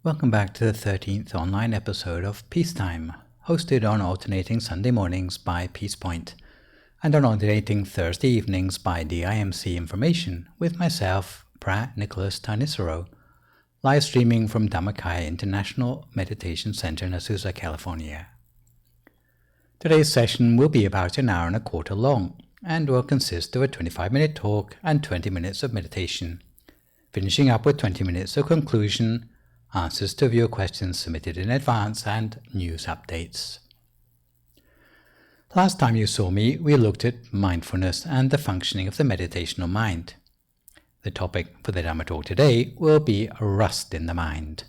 Welcome back to the 13th online episode of Peacetime, hosted on alternating Sunday mornings by PeacePoint and on alternating Thursday evenings by DIMC Information with myself, Phra Nicholas Thanissaro, live streaming from Dhamma International Meditation Center in Azusa, California. Today's session will be about an hour and a quarter long and will consist of a 25-minute talk and 20 minutes of meditation, finishing up with 20 minutes of conclusion, answers to viewer questions submitted in advance, and news updates. Last time you saw me, we looked at mindfulness and the functioning of the meditational mind. The topic for the Dhamma talk today will be rust in the mind.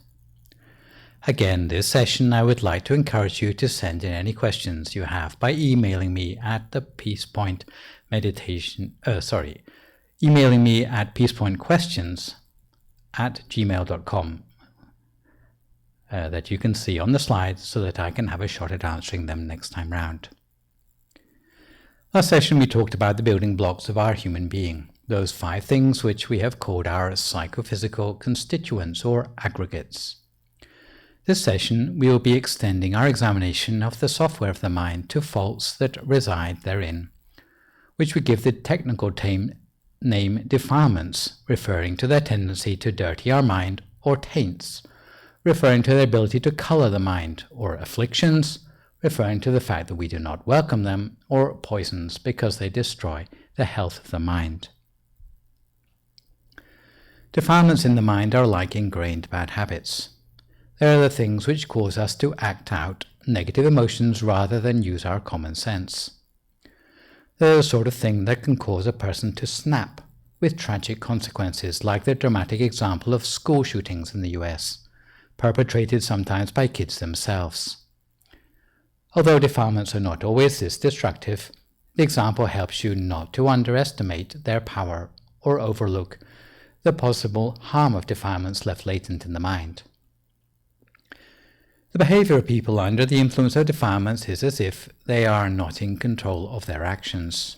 Again, this session I would like to encourage you to send in any questions you have by emailing me at peacepointquestions@gmail.com that you can see on the slide so that I can have a shot at answering them next time round. Last session we talked about the building blocks of our human being, those 5 things which we have called our psychophysical constituents or aggregates. This session we will be extending our examination of the software of the mind to faults that reside therein, which we give the technical name defilements, referring to their tendency to dirty our mind, or taints, referring to their ability to color the mind, or afflictions, referring to the fact that we do not welcome them, or poisons because they destroy the health of the mind. Defilements in the mind are like ingrained bad habits. They are the things which cause us to act out negative emotions rather than use our common sense. They are the sort of thing that can cause a person to snap, with tragic consequences like the dramatic example of school shootings in the US, perpetrated sometimes by kids themselves. Although defilements are not always this destructive, the example helps you not to underestimate their power or overlook the possible harm of defilements left latent in the mind. The behavior of people under the influence of defilements is as if they are not in control of their actions.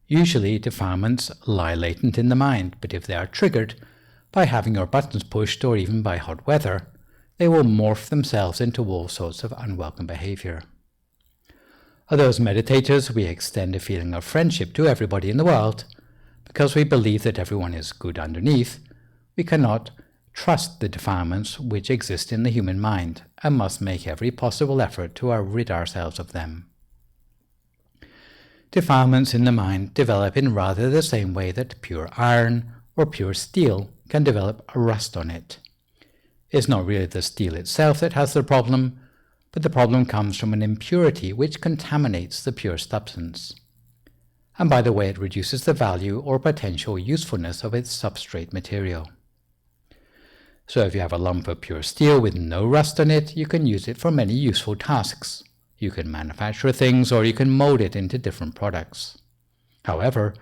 Usually, defilements lie latent in the mind, but if they are triggered by having your buttons pushed or even by hot weather, they will morph themselves into all sorts of unwelcome behavior. Although as meditators we extend a feeling of friendship to everybody in the world, because we believe that everyone is good underneath, we cannot trust the defilements which exist in the human mind and must make every possible effort to rid ourselves of them. Defilements in the mind develop in rather the same way that pure iron or pure steel can develop a rust on it. It's not really the steel itself that has the problem, but the problem comes from an impurity which contaminates the pure substance. And by the way, it reduces the value or potential usefulness of its substrate material. So if you have a lump of pure steel with no rust on it, you can use it for many useful tasks. You can manufacture things or you can mold it into different products. However,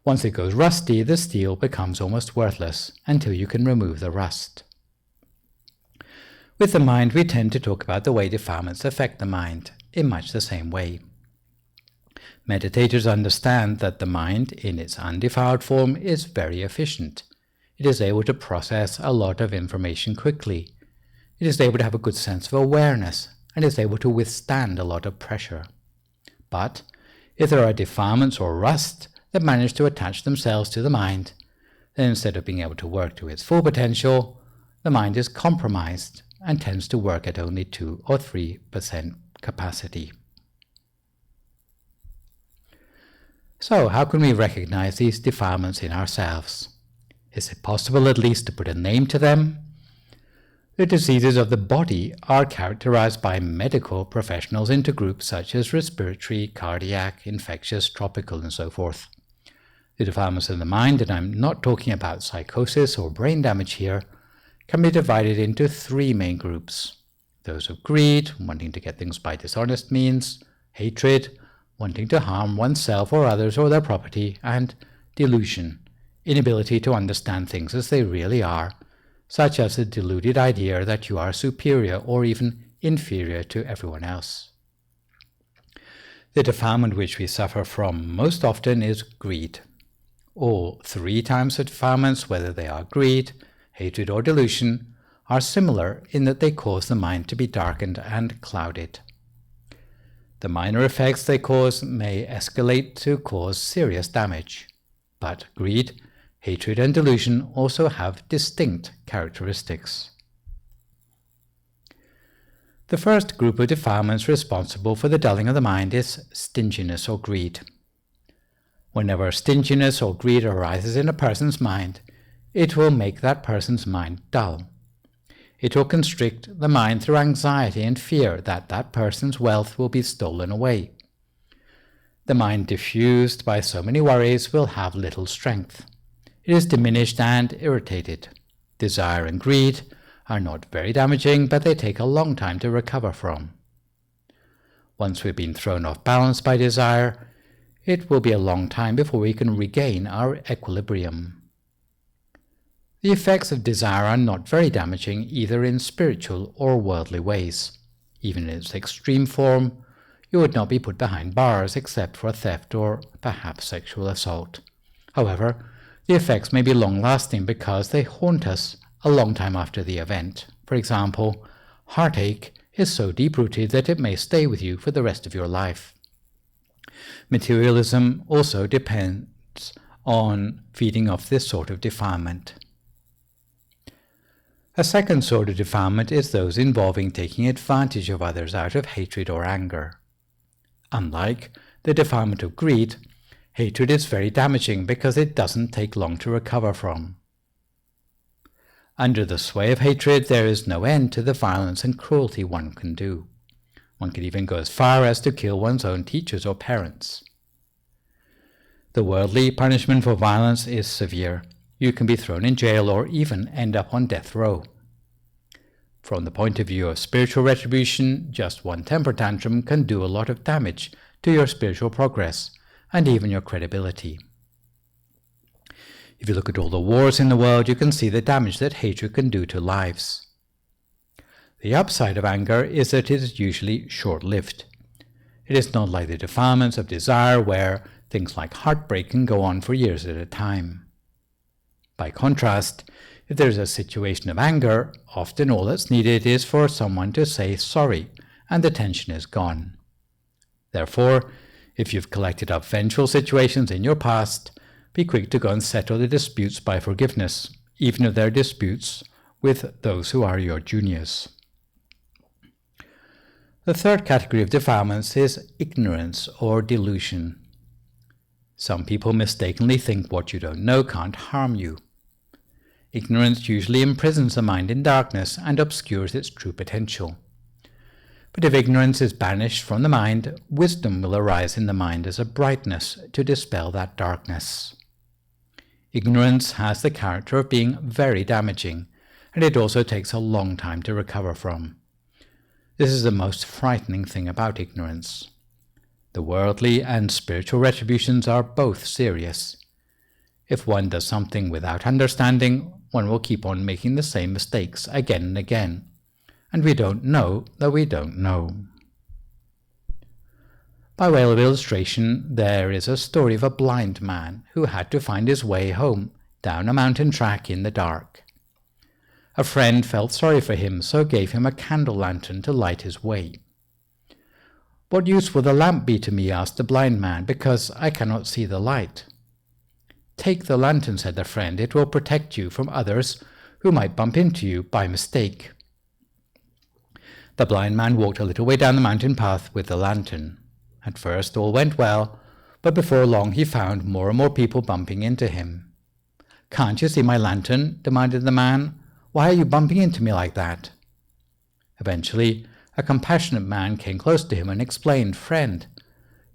once it goes rusty, the steel becomes almost worthless until you can remove the rust. With the mind, we tend to talk about the way defilements affect the mind in much the same way. Meditators understand that the mind, in its undefiled form, is very efficient. It is able to process a lot of information quickly. It is able to have a good sense of awareness and is able to withstand a lot of pressure. But if there are defilements or rust that manage to attach themselves to the mind, then instead of being able to work to its full potential, the mind is compromised and tends to work at only 2 or 3% capacity. So how can we recognize these defilements in ourselves? Is it possible at least to put a name to them? The diseases of the body are characterized by medical professionals into groups such as respiratory, cardiac, infectious, tropical, and so forth. The defilements of the mind, and I'm not talking about psychosis or brain damage here, can be divided into 3 main groups. Those of greed, wanting to get things by dishonest means, hatred, wanting to harm oneself or others or their property, and delusion, inability to understand things as they really are, such as the deluded idea that you are superior or even inferior to everyone else. The defilement which we suffer from most often is greed. All 3 types of defilements, whether they are greed, hatred, or delusion, are similar in that they cause the mind to be darkened and clouded. The minor effects they cause may escalate to cause serious damage, but greed, hatred, and delusion also have distinct characteristics. The first group of defilements responsible for the dulling of the mind is stinginess or greed. Whenever stinginess or greed arises in a person's mind, it will make that person's mind dull. It will constrict the mind through anxiety and fear that that person's wealth will be stolen away. The mind diffused by so many worries will have little strength. It is diminished and irritated. Desire and greed are not very damaging, but they take a long time to recover from. Once we've been thrown off balance by desire, it will be a long time before we can regain our equilibrium. The effects of desire are not very damaging either in spiritual or worldly ways. Even in its extreme form, you would not be put behind bars except for theft or perhaps sexual assault. However, the effects may be long-lasting because they haunt us a long time after the event. For example, heartache is so deep-rooted that it may stay with you for the rest of your life. Materialism also depends on feeding off this sort of defilement. A second sort of defilement is those involving taking advantage of others out of hatred or anger. Unlike the defilement of greed, hatred is very damaging because it doesn't take long to recover from. Under the sway of hatred, there is no end to the violence and cruelty one can do. One can even go as far as to kill one's own teachers or parents. The worldly punishment for violence is severe. You can be thrown in jail or even end up on death row. From the point of view of spiritual retribution, just one temper tantrum can do a lot of damage to your spiritual progress and even your credibility. If you look at all the wars in the world, you can see the damage that hatred can do to lives. The upside of anger is that it is usually short-lived. It is not like the defilements of desire where things like heartbreak can go on for years at a time. By contrast, if there is a situation of anger, often all that's needed is for someone to say sorry and the tension is gone. Therefore, if you've collected up vengeful situations in your past, be quick to go and settle the disputes by forgiveness, even if they're disputes with those who are your juniors. The third category of defilements is ignorance or delusion. Some people mistakenly think what you don't know can't harm you. Ignorance usually imprisons the mind in darkness and obscures its true potential. But if ignorance is banished from the mind, wisdom will arise in the mind as a brightness to dispel that darkness. Ignorance has the character of being very damaging, and it also takes a long time to recover from. This is the most frightening thing about ignorance. The worldly and spiritual retributions are both serious. If one does something without understanding, one will keep on making the same mistakes again and again, and we don't know that we don't know. By way of illustration, there is a story of a blind man who had to find his way home down a mountain track in the dark. A friend felt sorry for him, so gave him a candle lantern to light his way. "What use will the lamp be to me?" asked the blind man, "because I cannot see the light." "Take the lantern," said the friend. "It will protect you from others who might bump into you by mistake." The blind man walked a little way down the mountain path with the lantern. At first all went well, but before long he found more and more people bumping into him. "Can't you see my lantern?" demanded the man. "Why are you bumping into me like that?" Eventually, a compassionate man came close to him and explained, "Friend,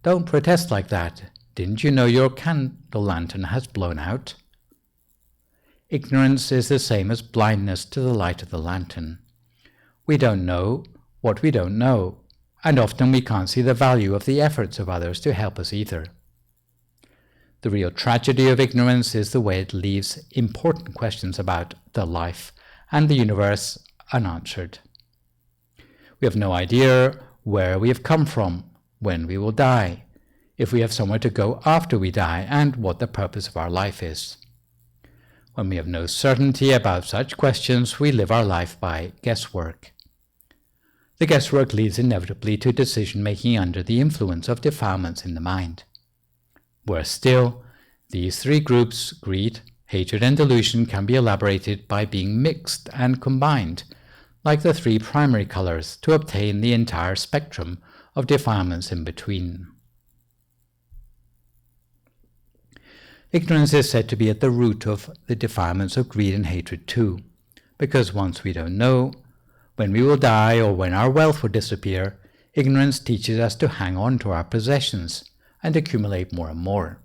don't protest like that. Didn't you know your candle lantern has blown out?" Ignorance is the same as blindness to the light of the lantern. We don't know what we don't know, and often we can't see the value of the efforts of others to help us either. The real tragedy of ignorance is the way it leaves important questions about the life and the universe unanswered. We have no idea where we have come from, when we will die, if we have somewhere to go after we die, and what the purpose of our life is. When we have no certainty about such questions, we live our life by guesswork. The guesswork leads inevitably to decision-making under the influence of defilements in the mind. Worse still, these three groups, greed, hatred and delusion, can be elaborated by being mixed and combined, like the three primary colors, to obtain the entire spectrum of defilements in between. Ignorance is said to be at the root of the defilements of greed and hatred too, because once we don't know when we will die or when our wealth will disappear, ignorance teaches us to hang on to our possessions and accumulate more and more.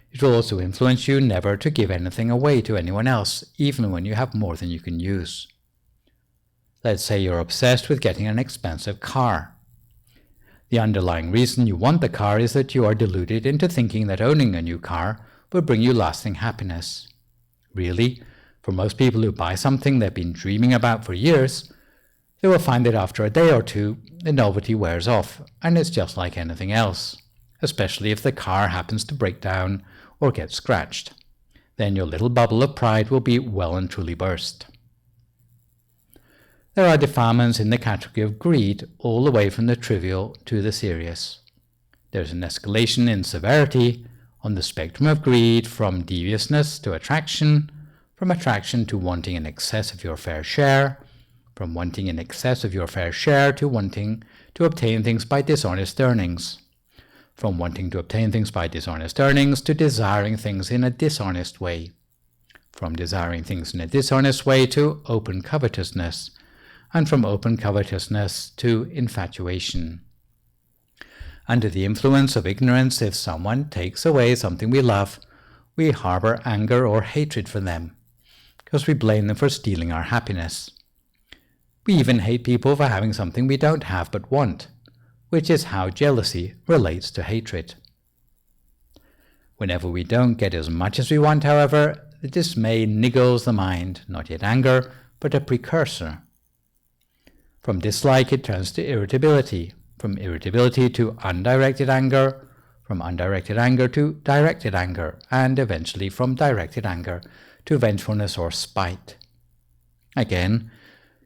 It will also influence you never to give anything away to anyone else, even when you have more than you can use. Let's say you're obsessed with getting an expensive car. The underlying reason you want the car is that you are deluded into thinking that owning a new car will bring you lasting happiness. Really, for most people who buy something they've been dreaming about for years, they will find that after a day or two, the novelty wears off, and it's just like anything else, especially if the car happens to break down or get scratched. Then your little bubble of pride will be well and truly burst. There are defilements in the category of greed all the way from the trivial to the serious. There's an escalation in severity on the spectrum of greed, from deviousness to attraction, from attraction to wanting in excess of your fair share, from wanting in excess of your fair share to wanting to obtain things by dishonest earnings, from wanting to obtain things by dishonest earnings to desiring things in a dishonest way, from desiring things in a dishonest way to open covetousness, and from open covetousness to infatuation. Under the influence of ignorance, if someone takes away something we love, we harbor anger or hatred for them, because we blame them for stealing our happiness. We even hate people for having something we don't have but want, which is how jealousy relates to hatred. Whenever we don't get as much as we want, however, the dismay niggles the mind, not yet anger, but a precursor. From dislike it turns to irritability, from irritability to undirected anger, from undirected anger to directed anger, and eventually from directed anger to vengefulness or spite. Again,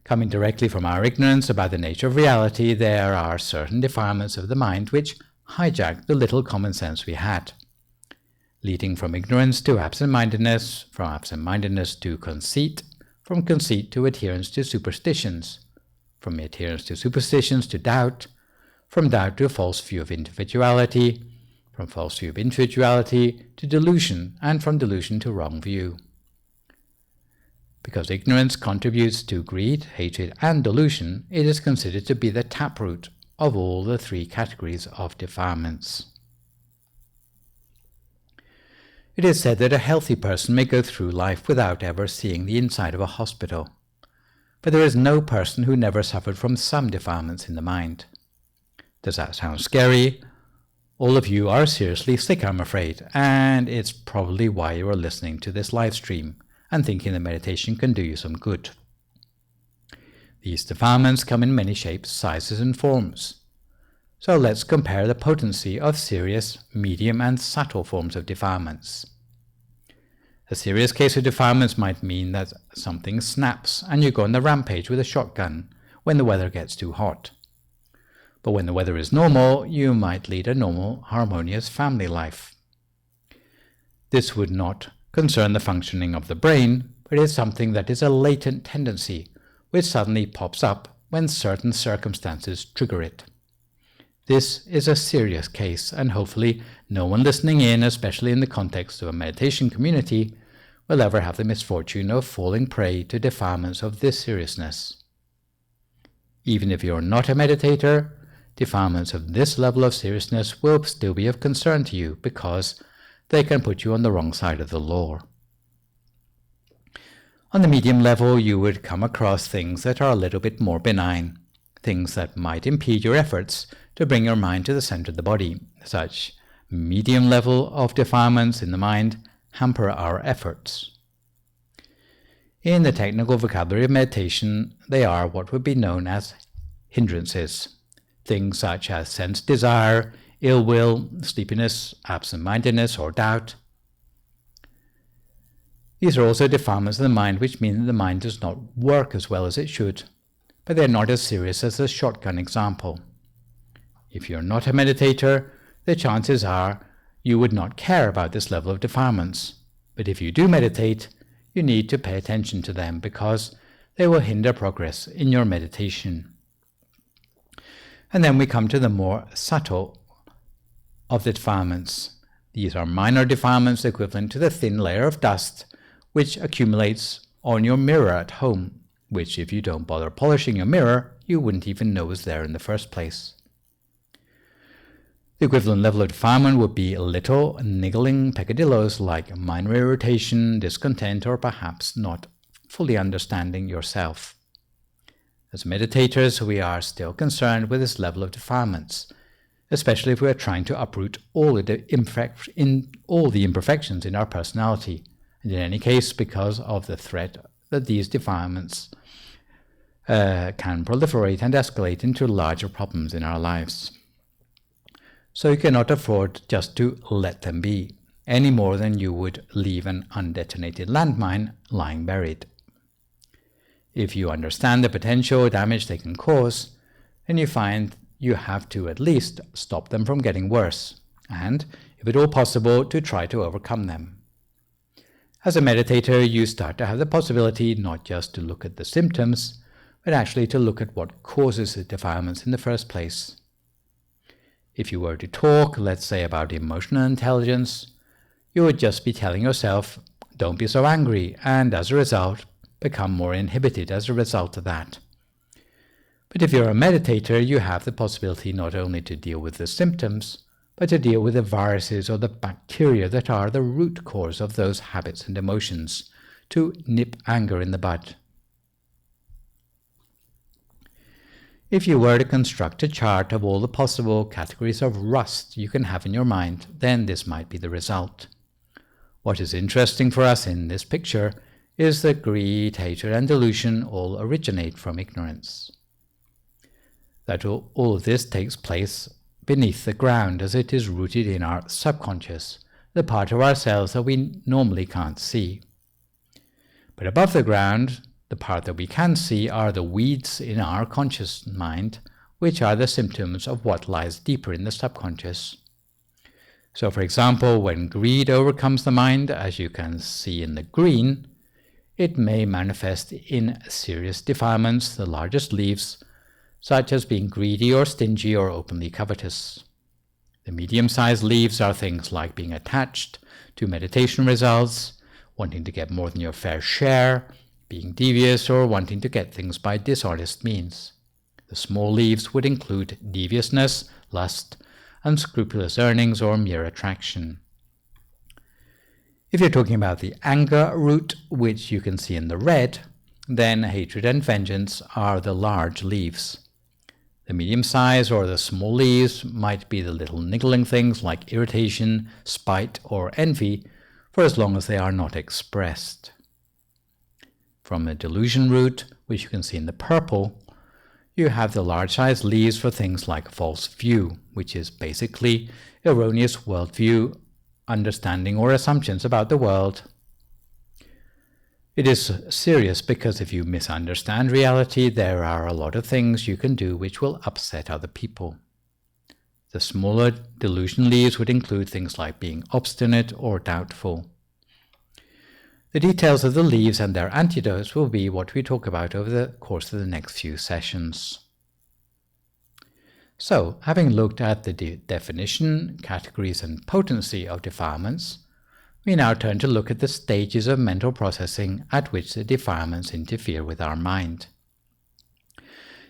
coming directly from our ignorance about the nature of reality, there are certain defilements of the mind which hijack the little common sense we had, leading from ignorance to absent-mindedness, from absent-mindedness to conceit, from conceit to adherence to superstitions, from adherence to superstitions to doubt, from doubt to a false view of individuality, from false view of individuality to delusion, and from delusion to wrong view. Because ignorance contributes to greed, hatred, and delusion, it is considered to be the taproot of all the three categories of defilements. It is said that a healthy person may go through life without ever seeing the inside of a hospital. But there is no person who never suffered from some defilements in the mind. Does that sound scary? All of you are seriously sick, I'm afraid, and it's probably why you are listening to this live stream and thinking that meditation can do you some good. These defilements come in many shapes, sizes, and forms. So let's compare the potency of serious, medium, and subtle forms of defilements. A serious case of defilements might mean that something snaps and you go on the rampage with a shotgun when the weather gets too hot. But when the weather is normal, you might lead a normal, harmonious family life. This would not concern the functioning of the brain, but is something that is a latent tendency which suddenly pops up when certain circumstances trigger it. This is a serious case, and hopefully no one listening in, especially in the context of a meditation community, will ever have the misfortune of falling prey to defilements of this seriousness. Even if you're not a meditator, defilements of this level of seriousness will still be of concern to you because they can put you on the wrong side of the law. On the medium level, you would come across things that are a little bit more benign, things that might impede your efforts to bring your mind to the center of the body. Such medium level of defilements in the mind hamper our efforts. In the technical vocabulary of meditation, they are what would be known as hindrances, things such as sense desire, ill will, sleepiness, absent-mindedness, or doubt. These are also defilements of the mind, which mean that the mind does not work as well as it should, but they are not as serious as the shotgun example. If you're not a meditator, the chances are you would not care about this level of defilements. But if you do meditate, you need to pay attention to them because they will hinder progress in your meditation. And then we come to the more subtle of the defilements. These are minor defilements equivalent to the thin layer of dust which accumulates on your mirror at home, which if you don't bother polishing your mirror, you wouldn't even know was there in the first place. The equivalent level of defilement would be little niggling peccadillos like minor irritation, discontent, or perhaps not fully understanding yourself. As meditators, we are still concerned with this level of defilements, especially if we are trying to uproot all the imperfections in our personality, and in any case because of the threat that these defilements can proliferate and escalate into larger problems in our lives. So you cannot afford just to let them be, any more than you would leave an undetonated landmine lying buried. If you understand the potential damage they can cause, then you find you have to at least stop them from getting worse, and, if at all possible, to try to overcome them. As a meditator, you start to have the possibility not just to look at the symptoms, but actually to look at what causes the defilements in the first place. If you were to talk, let's say, about emotional intelligence, you would just be telling yourself, don't be so angry, and as a result, become more inhibited as a result of that. But if you're a meditator, you have the possibility not only to deal with the symptoms, but to deal with the viruses or the bacteria that are the root cause of those habits and emotions, to nip anger in the bud. If you were to construct a chart of all the possible categories of rust you can have in your mind, then this might be the result. What is interesting for us in this picture is that greed, hatred, and delusion all originate from ignorance. That all of this takes place beneath the ground, as it is rooted in our subconscious, the part of ourselves that we normally can't see. But above the ground, the part that we can see are the weeds in our conscious mind, which are the symptoms of what lies deeper in the subconscious. So, for example, when greed overcomes the mind, as you can see in the green, it may manifest in serious defilements, the largest leaves, such as being greedy or stingy or openly covetous. The medium-sized leaves are things like being attached to meditation results, wanting to get more than your fair share, being devious, or wanting to get things by dishonest means. The small leaves would include deviousness, lust, unscrupulous earnings, or mere attraction. If you're talking about the anger root, which you can see in the red, then hatred and vengeance are the large leaves. The medium size or the small leaves might be the little niggling things like irritation, spite, or envy, for as long as they are not expressed. From the delusion root, which you can see in the purple, you have the large-sized leaves for things like false view, which is basically erroneous worldview, understanding, or assumptions about the world. It is serious because if you misunderstand reality, there are a lot of things you can do which will upset other people. The smaller delusion leaves would include things like being obstinate or doubtful. The details of the leaves and their antidotes will be what we talk about over the course of the next few sessions. So, having looked at the definition, categories, and potency of defilements, we now turn to look at the stages of mental processing at which the defilements interfere with our mind.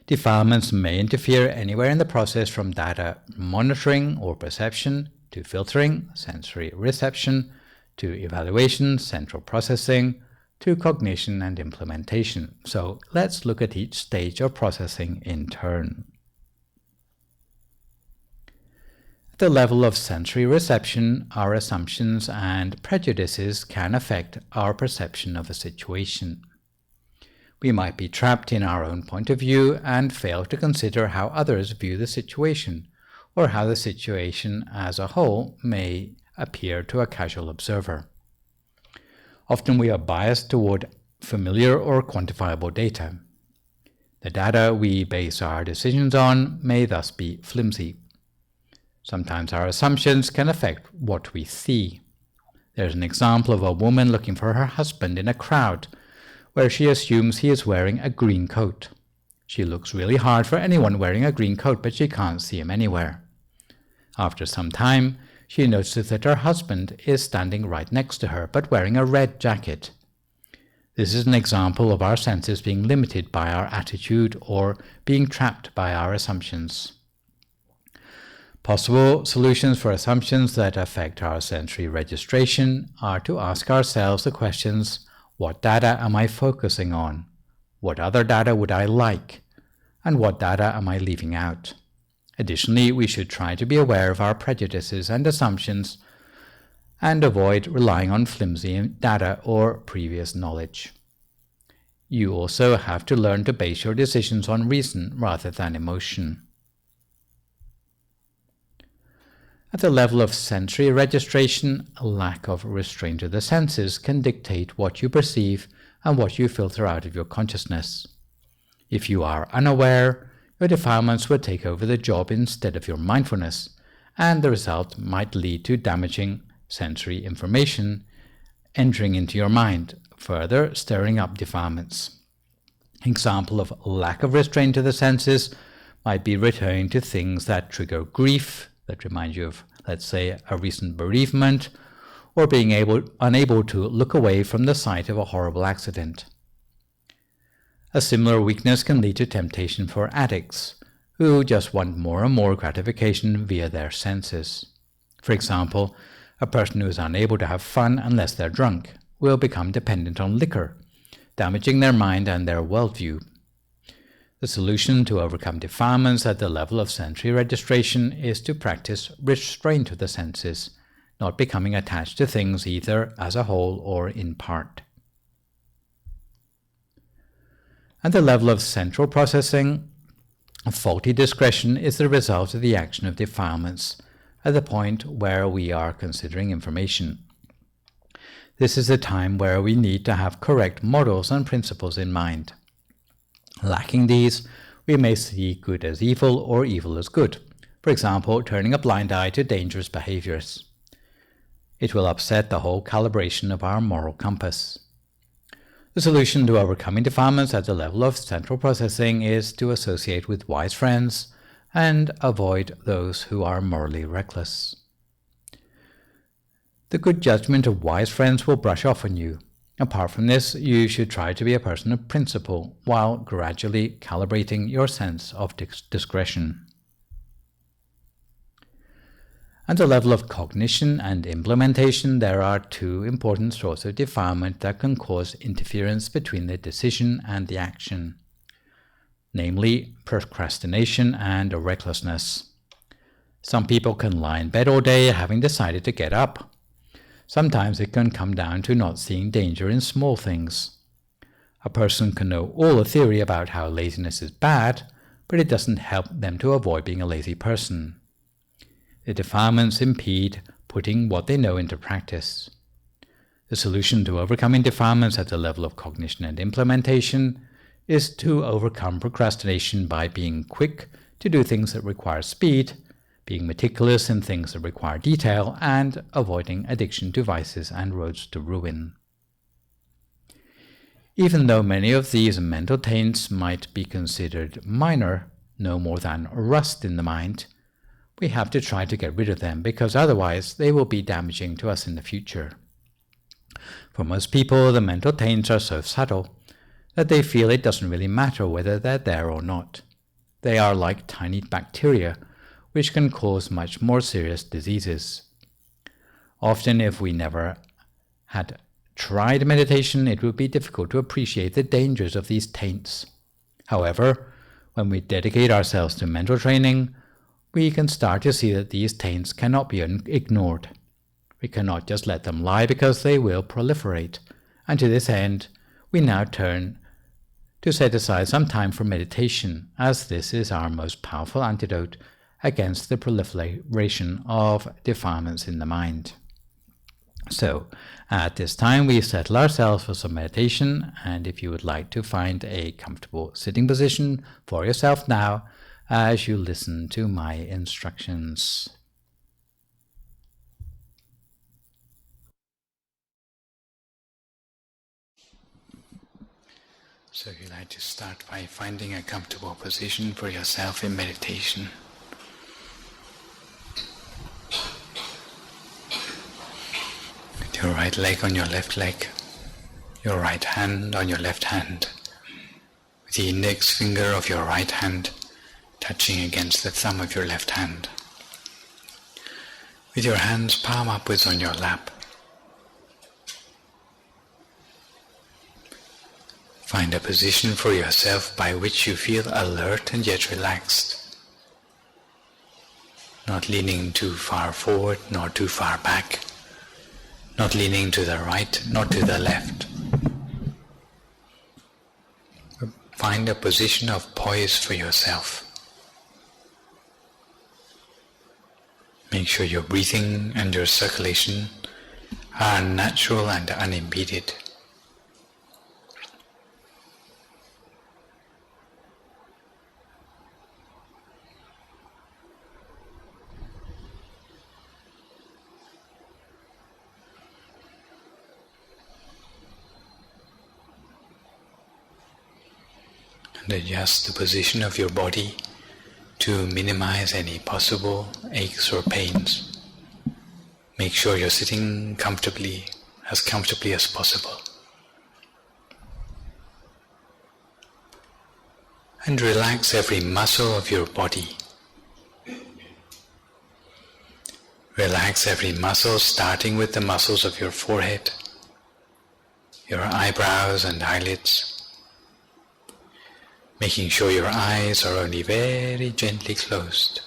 Defilements may interfere anywhere in the process from data monitoring or perception, to filtering, sensory reception, to evaluation, central processing, to cognition and implementation. So let's look at each stage of processing in turn. At the level of sensory reception, our assumptions and prejudices can affect our perception of a situation. We might be trapped in our own point of view and fail to consider how others view the situation, or how the situation as a whole may appear to a casual observer. Often we are biased toward familiar or quantifiable data. The data we base our decisions on may thus be flimsy. Sometimes our assumptions can affect what we see. There's an example of a woman looking for her husband in a crowd where she assumes he is wearing a green coat. She looks really hard for anyone wearing a green coat, but she can't see him anywhere. After some time, she notices that her husband is standing right next to her, but wearing a red jacket. This is an example of our senses being limited by our attitude or being trapped by our assumptions. Possible solutions for assumptions that affect our sensory registration are to ask ourselves the questions, what data am I focusing on? What other data would I like? And what data am I leaving out? Additionally, we should try to be aware of our prejudices and assumptions and avoid relying on flimsy data or previous knowledge. You also have to learn to base your decisions on reason rather than emotion. At the level of sensory registration, a lack of restraint of the senses can dictate what you perceive and what you filter out of your consciousness. If you are unaware, your defilements will take over the job instead of your mindfulness, and the result might lead to damaging sensory information entering into your mind, further stirring up defilements. Example of lack of restraint of the senses might be returning to things that trigger grief, that remind you of, let's say, a recent bereavement, or being unable to look away from the sight of a horrible accident. A similar weakness can lead to temptation for addicts, who just want more and more gratification via their senses. For example, a person who is unable to have fun unless they're drunk will become dependent on liquor, damaging their mind and their worldview. The solution to overcome defilements at the level of sensory registration is to practice restraint of the senses, not becoming attached to things either as a whole or in part. At the level of central processing, faulty discretion is the result of the action of defilements at the point where we are considering information. This is a time where we need to have correct models and principles in mind. Lacking these, we may see good as evil or evil as good, for example, turning a blind eye to dangerous behaviors. It will upset the whole calibration of our moral compass. The solution to overcoming defilements at the level of central processing is to associate with wise friends and avoid those who are morally reckless. The good judgment of wise friends will brush off on you. Apart from this, you should try to be a person of principle while gradually calibrating your sense of discretion. At the level of cognition and implementation, there are two important sorts of defilement that can cause interference between the decision and the action, namely procrastination and recklessness. Some people can lie in bed all day having decided to get up. Sometimes it can come down to not seeing danger in small things. A person can know all the theory about how laziness is bad, but it doesn't help them to avoid being a lazy person. The defilements impede putting what they know into practice. The solution to overcoming defilements at the level of cognition and implementation is to overcome procrastination by being quick to do things that require speed, being meticulous in things that require detail, and avoiding addiction to vices and roads to ruin. Even though many of these mental taints might be considered minor, no more than rust in the mind, we have to try to get rid of them because otherwise they will be damaging to us in the future. For most people, the mental taints are so subtle that they feel it doesn't really matter whether they're there or not. They are like tiny bacteria, which can cause much more serious diseases. Often, if we never had tried meditation, it would be difficult to appreciate the dangers of these taints. However, when we dedicate ourselves to mental training, we can start to see that these taints cannot be ignored. We cannot just let them lie because they will proliferate, and to this end, we now turn to set aside some time for meditation, as this is our most powerful antidote against the proliferation of defilements in the mind. So, at this time we settle ourselves for some meditation, and if you would like to find a comfortable sitting position for yourself now as you listen to my instructions. So you'd like to start by finding a comfortable position for yourself in meditation. With your right leg on your left leg, your right hand on your left hand, with the index finger of your right hand touching against the thumb of your left hand, with your hands palm upwards on your lap. Find a position for yourself by which you feel alert and yet relaxed, not leaning too far forward nor too far back, not leaning to the right nor to the left. Find a position of poise for yourself. Make sure your breathing and your circulation are natural and unimpeded. And adjust the position of your body to minimize any possible aches or pains. Make sure you're sitting comfortably as possible. And relax every muscle of your body. Relax every muscle, starting with the muscles of your forehead, your eyebrows and eyelids, making sure your eyes are only very gently closed.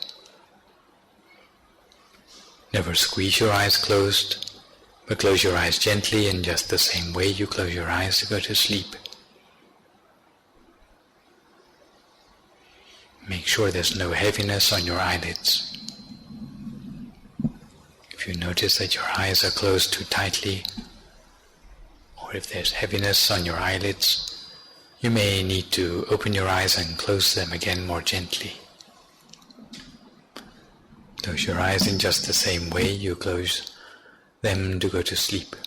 Never squeeze your eyes closed, but close your eyes gently in just the same way you close your eyes to go to sleep. Make sure there's no heaviness on your eyelids. If you notice that your eyes are closed too tightly, or if there's heaviness on your eyelids, you may need to open your eyes and close them again more gently. Close your eyes in just the same way you close them to go to sleep.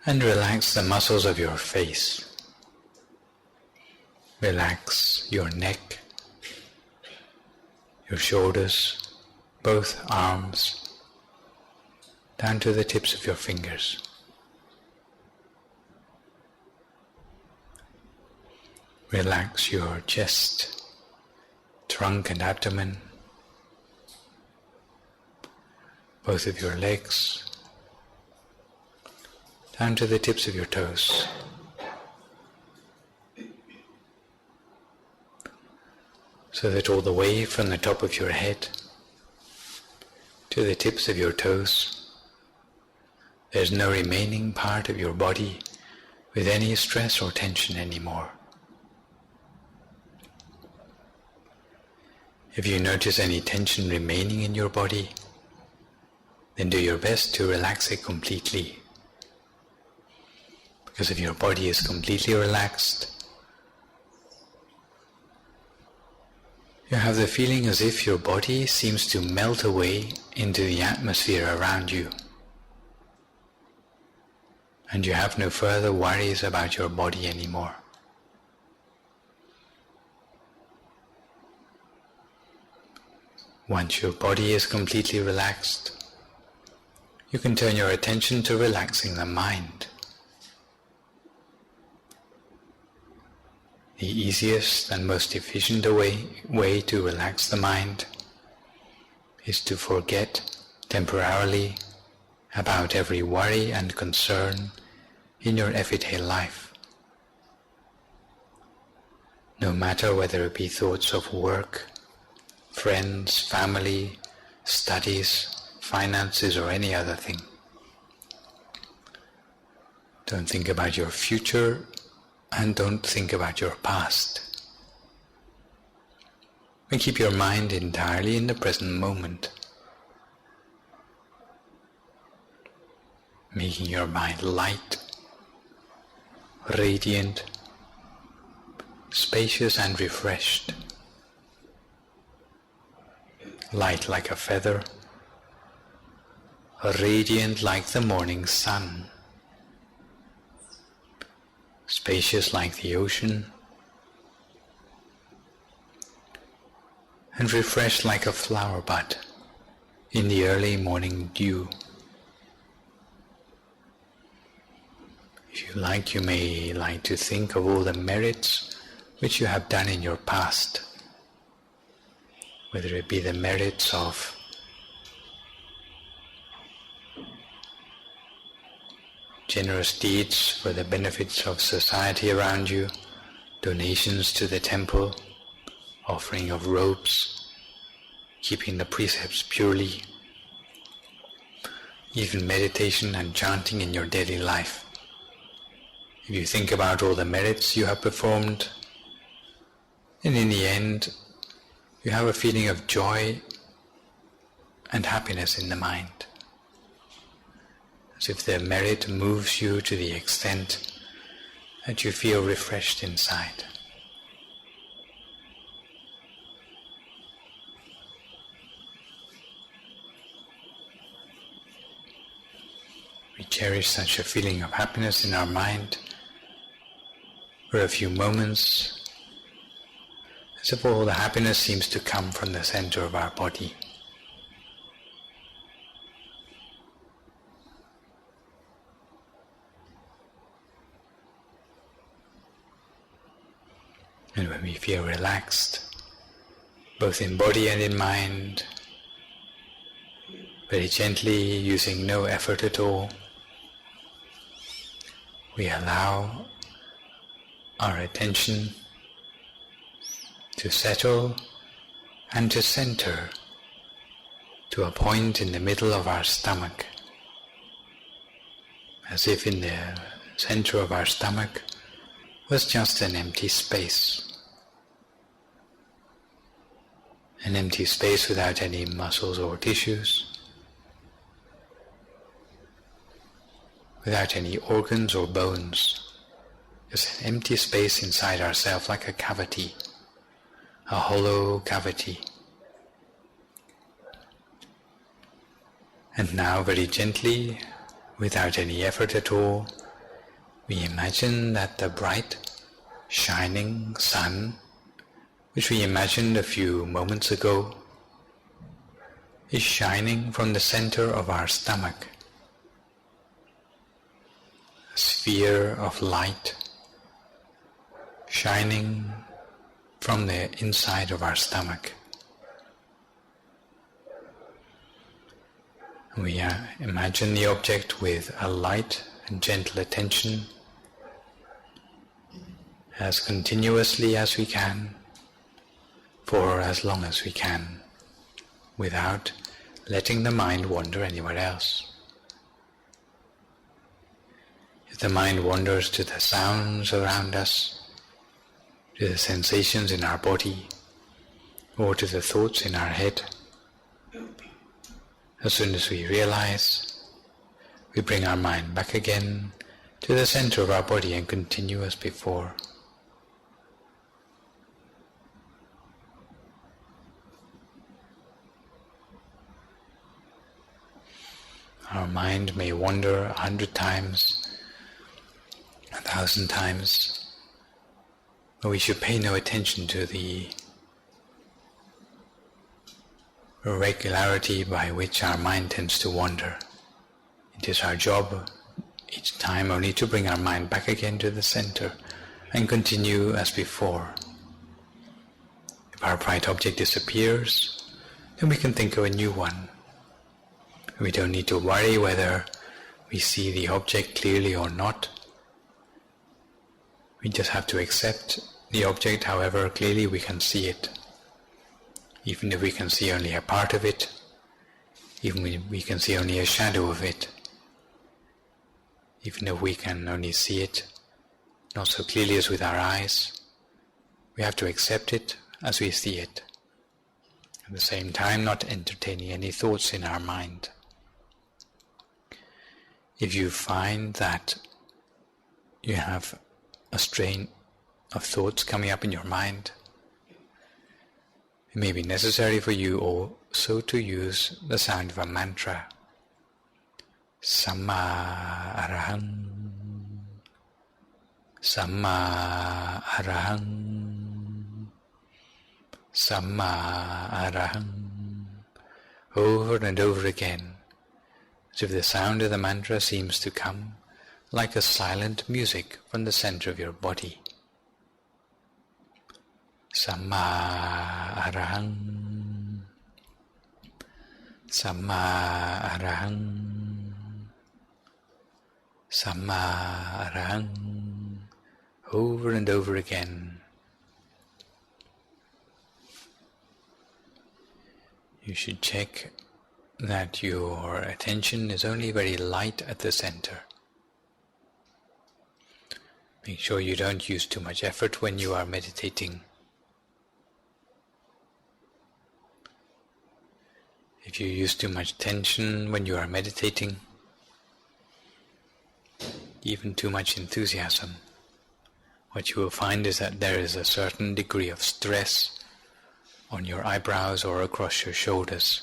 And relax the muscles of your face. Relax your neck, your shoulders, both arms, down to the tips of your fingers. Relax your chest, trunk and abdomen, both of your legs, down to the tips of your toes. So that all the way from the top of your head to the tips of your toes, there's no remaining part of your body with any stress or tension anymore. If you notice any tension remaining in your body, then do your best to relax it completely. Because if your body is completely relaxed, you have the feeling as if your body seems to melt away into the atmosphere around you. And you have no further worries about your body anymore. Once your body is completely relaxed, you can turn your attention to relaxing the mind. The easiest and most efficient way to relax the mind is to forget temporarily about every worry and concern in your everyday life. No matter whether it be thoughts of work, friends, family, studies, finances, or any other thing. Don't think about your future and don't think about your past. But keep your mind entirely in the present moment, making your mind light, radiant, spacious and refreshed, light like a feather, radiant like the morning sun, spacious like the ocean, and refreshed like a flower bud in the early morning dew. If you like, you may like to think of all the merits which you have done in your past, whether it be the merits of generous deeds for the benefits of society around you, donations to the temple, offering of robes, keeping the precepts purely, even meditation and chanting in your daily life. If you think about all the merits you have performed, and in the end you have a feeling of joy and happiness in the mind, as if the merit moves you to the extent that you feel refreshed inside. We cherish such a feeling of happiness in our mind for a few moments, as if all the happiness seems to come from the center of our body. And when we feel relaxed, both in body and in mind, very gently, using no effort at all, we allow our attention to settle and to center to a point in the middle of our stomach, as if in the center of our stomach was just an empty space. An empty space without any muscles or tissues, without any organs or bones. Just an empty space inside ourselves, like a cavity, a hollow cavity. And now very gently, without any effort at all, we imagine that the bright, shining sun, which we imagined a few moments ago, is shining from the center of our stomach. A sphere of light shining from the inside of our stomach. We imagine the object with a light and gentle attention, as continuously as we can, for as long as we can, without letting the mind wander anywhere else. If the mind wanders to the sounds around us, to the sensations in our body, or to the thoughts in our head, as soon as we realize, we bring our mind back again to the center of our body and continue as before. Our mind may wander 100 times, 1,000 times, but we should pay no attention to the irregularity by which our mind tends to wander. It is our job each time only to bring our mind back again to the center and continue as before. If our bright object disappears, then we can think of a new one. We don't need to worry whether we see the object clearly or not. We just have to accept the object however clearly we can see it. Even if we can see only a part of it, even if we can see only a shadow of it, even if we can only see it not so clearly as with our eyes, we have to accept it as we see it. At the same time, not entertaining any thoughts in our mind. If you find that you have a strain of thoughts coming up in your mind, it may be necessary for you also to use the sound of a mantra. Samma Arahang, Samma Arahang, Samma Arahang, over and over again, as if the sound of the mantra seems to come like a silent music from the center of your body. Samma Arahang, Samma Arahang, Samma Arahang, over and over again. You should check that your attention is only very light at the center. Make sure you don't use too much effort when you are meditating. If you use too much tension when you are meditating, even too much enthusiasm, what you will find is that there is a certain degree of stress on your eyebrows or across your shoulders.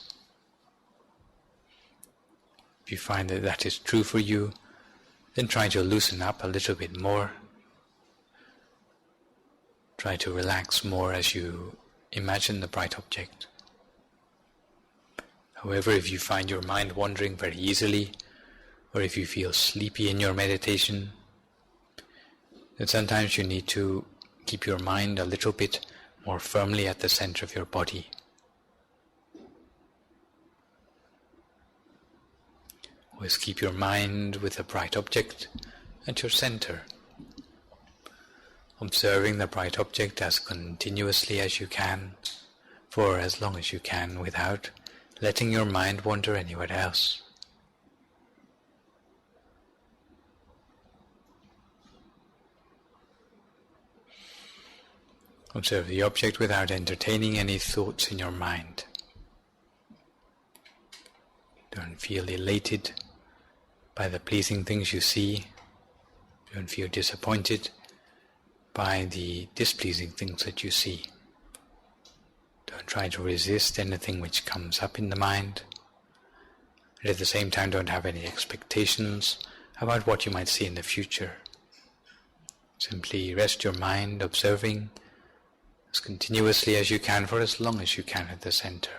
If you find that that is true for you, then try to loosen up a little bit more. Try to relax more as you imagine the bright object. However, if you find your mind wandering very easily, or if you feel sleepy in your meditation, then sometimes you need to keep your mind a little bit more firmly at the center of your body. Always keep your mind with a bright object at your center, observing the bright object as continuously as you can, for as long as you can, without letting your mind wander anywhere else. Observe the object without entertaining any thoughts in your mind. Don't feel elated by the pleasing things you see. Don't feel disappointed by the displeasing things that you see. Don't try to resist anything which comes up in the mind. And at the same time, don't have any expectations about what you might see in the future. Simply rest your mind, observing as continuously as you can for as long as you can at the center.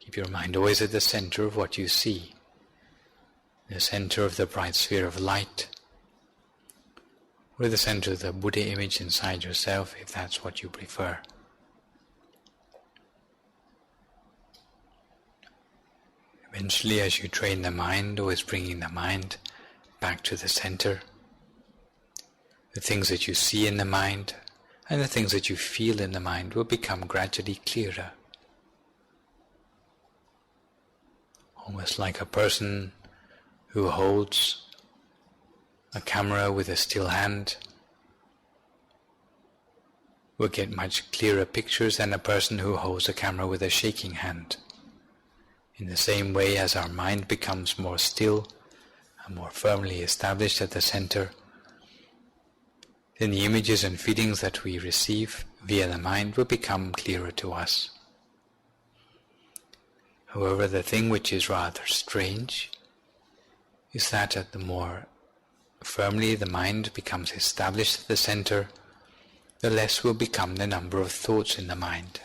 Keep your mind always at the center of what you see, the center of the bright sphere of light, or the center of the Buddha image inside yourself, if that's what you prefer. Eventually, as you train the mind, always bringing the mind back to the center, the things that you see in the mind and the things that you feel in the mind will become gradually clearer. Almost like a person who holds a camera with a still hand will get much clearer pictures than a person who holds a camera with a shaking hand. In the same way, as our mind becomes more still and more firmly established at the center, then the images and feelings that we receive via the mind will become clearer to us. However, the thing which is rather strange is that the more firmly the mind becomes established at the center, the less will become the number of thoughts in the mind.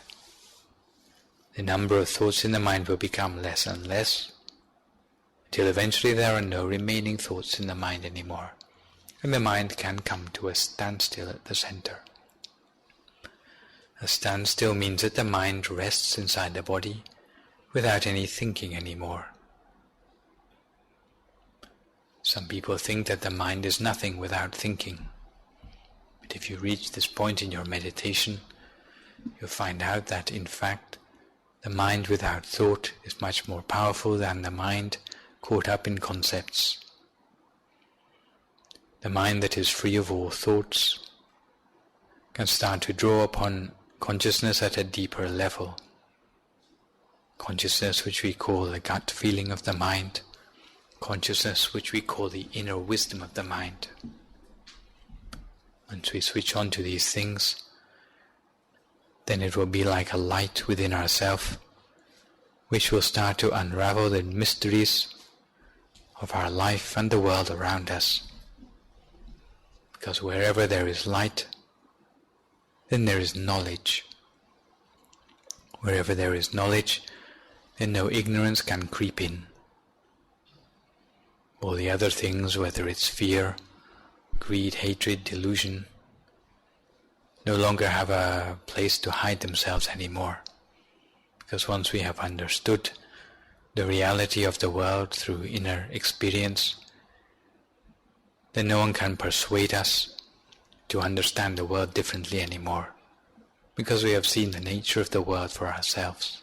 The number of thoughts in the mind will become less and less, until eventually there are no remaining thoughts in the mind anymore, and the mind can come to a standstill at the center. A standstill means that the mind rests inside the body without any thinking anymore. Some people think that the mind is nothing without thinking. But if you reach this point in your meditation, you'll find out that in fact the mind without thought is much more powerful than the mind caught up in concepts. The mind that is free of all thoughts can start to draw upon consciousness at a deeper level. Consciousness which we call the gut feeling of the mind, consciousness which we call the inner wisdom of the mind. Once we switch on to these things, then it will be like a light within ourselves, which will start to unravel the mysteries of our life and the world around us. Because wherever there is light, then there is knowledge. Wherever there is knowledge, then no ignorance can creep in. All the other things, whether it's fear, greed, hatred, delusion, no longer have a place to hide themselves anymore. Because once we have understood the reality of the world through inner experience, then no one can persuade us to understand the world differently anymore, because we have seen the nature of the world for ourselves.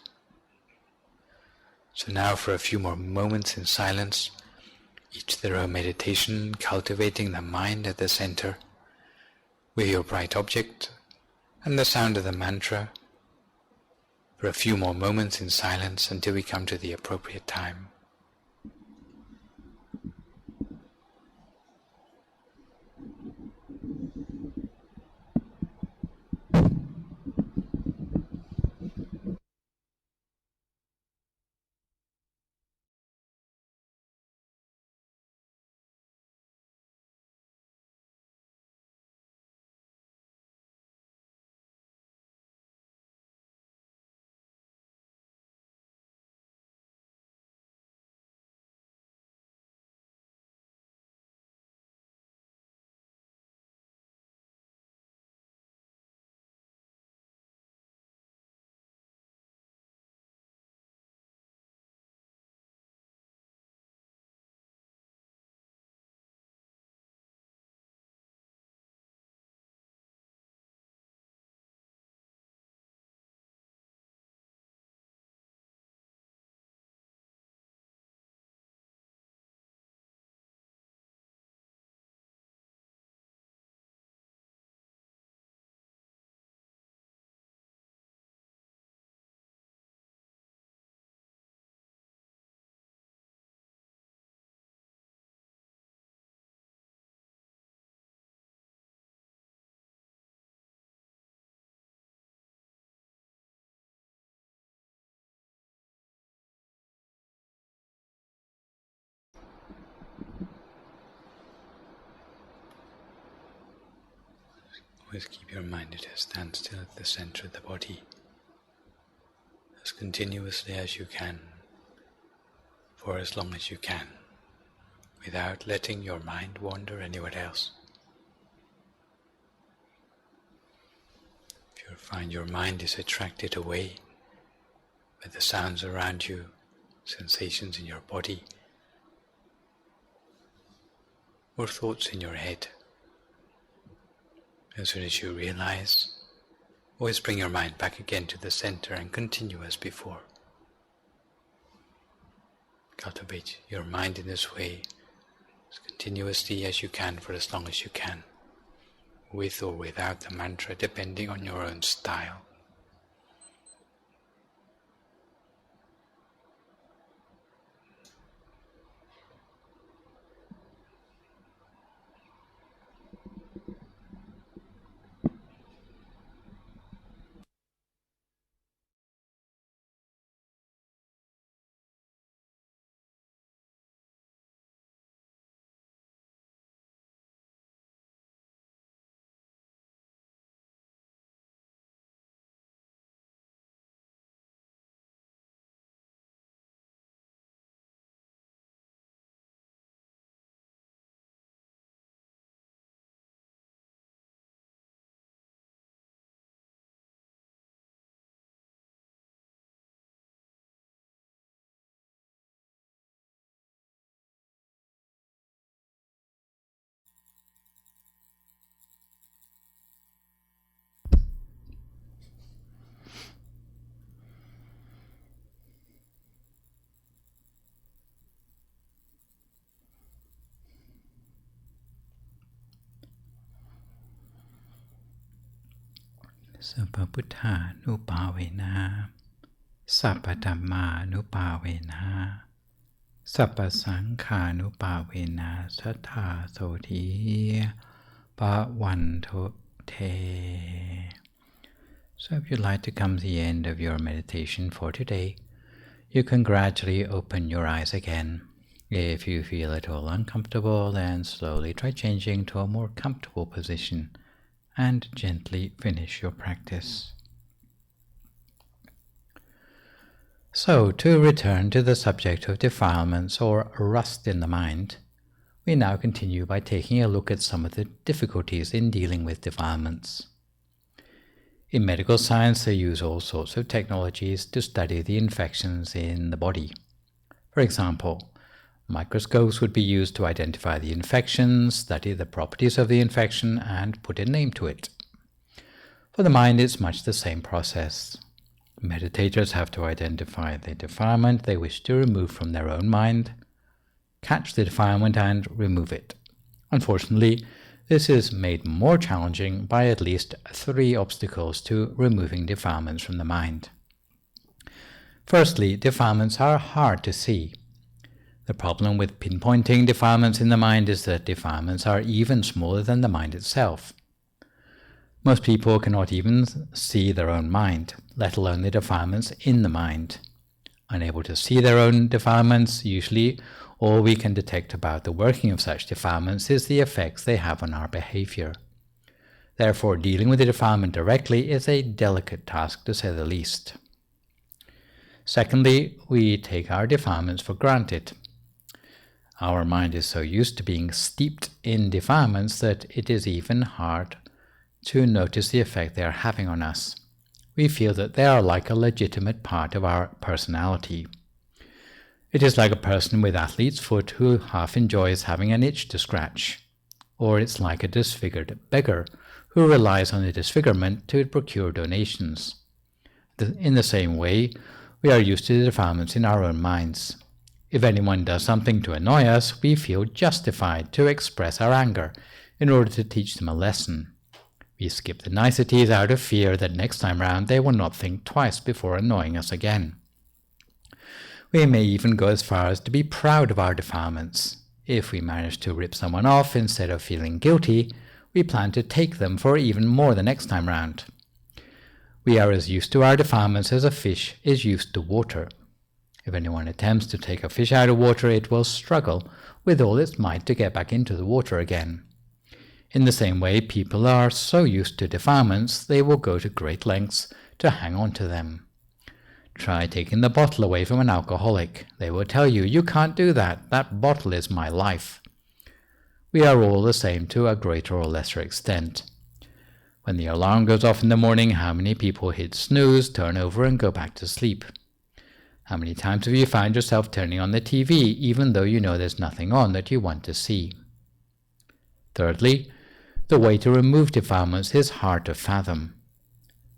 So now for a few more moments in silence, each thorough meditation, cultivating the mind at the center, with your bright object and the sound of the mantra, for a few more moments in silence until we come to the appropriate time. Always keep your mind at a standstill at the center of the body, as continuously as you can, for as long as you can, without letting your mind wander anywhere else. If you find your mind is attracted away by the sounds around you, sensations in your body, or thoughts in your head, as soon as you realize, always bring your mind back again to the center and continue as before. Cultivate your mind in this way as continuously as you can for as long as you can, with or without the mantra, depending on your own style. Sabba Buddha Nupavena Sabba Dhamma Nupavena Sappa sankhanupa vena sattha soti bhavanto te. So if you'd like to come to the end of your meditation for today, you can gradually open your eyes again. If you feel at all uncomfortable, then slowly try changing to a more comfortable position and gently finish your practice. So, to return to the subject of defilements or rust in the mind, we now continue by taking a look at some of the difficulties in dealing with defilements. In medical science, they use all sorts of technologies to study the infections in the body. For example, microscopes would be used to identify the infection, study the properties of the infection, and put a name to it. For the mind, it's much the same process. Meditators have to identify the defilement they wish to remove from their own mind, catch the defilement, and remove it. Unfortunately, this is made more challenging by at least 3 obstacles to removing defilements from the mind. Firstly, defilements are hard to see. The problem with pinpointing defilements in the mind is that defilements are even smaller than the mind itself. Most people cannot even see their own mind, let alone the defilements in the mind. Unable to see their own defilements, usually all we can detect about the working of such defilements is the effects they have on our behavior. Therefore, dealing with the defilement directly is a delicate task, to say the least. Secondly, we take our defilements for granted. Our mind is so used to being steeped in defilements that it is even hard to notice the effect they are having on us. We feel that they are like a legitimate part of our personality. It is like a person with athlete's foot who half enjoys having an itch to scratch. Or it's like a disfigured beggar who relies on the disfigurement to procure donations. In the same way, we are used to the defilements in our own minds. If anyone does something to annoy us, we feel justified to express our anger in order to teach them a lesson. We skip the niceties out of fear that next time round they will not think twice before annoying us again. We may even go as far as to be proud of our defilements. If we manage to rip someone off instead of feeling guilty, we plan to take them for even more the next time round. We are as used to our defilements as a fish is used to water. If anyone attempts to take a fish out of water, it will struggle with all its might to get back into the water again. In the same way, people are so used to defilements, they will go to great lengths to hang on to them. Try taking the bottle away from an alcoholic. They will tell you, "You can't do that. That bottle is my life." We are all the same to a greater or lesser extent. When the alarm goes off in the morning, how many people hit snooze, turn over, and go back to sleep? How many times have you found yourself turning on the TV, even though you know there's nothing on that you want to see? Thirdly, the way to remove defilements is hard to fathom.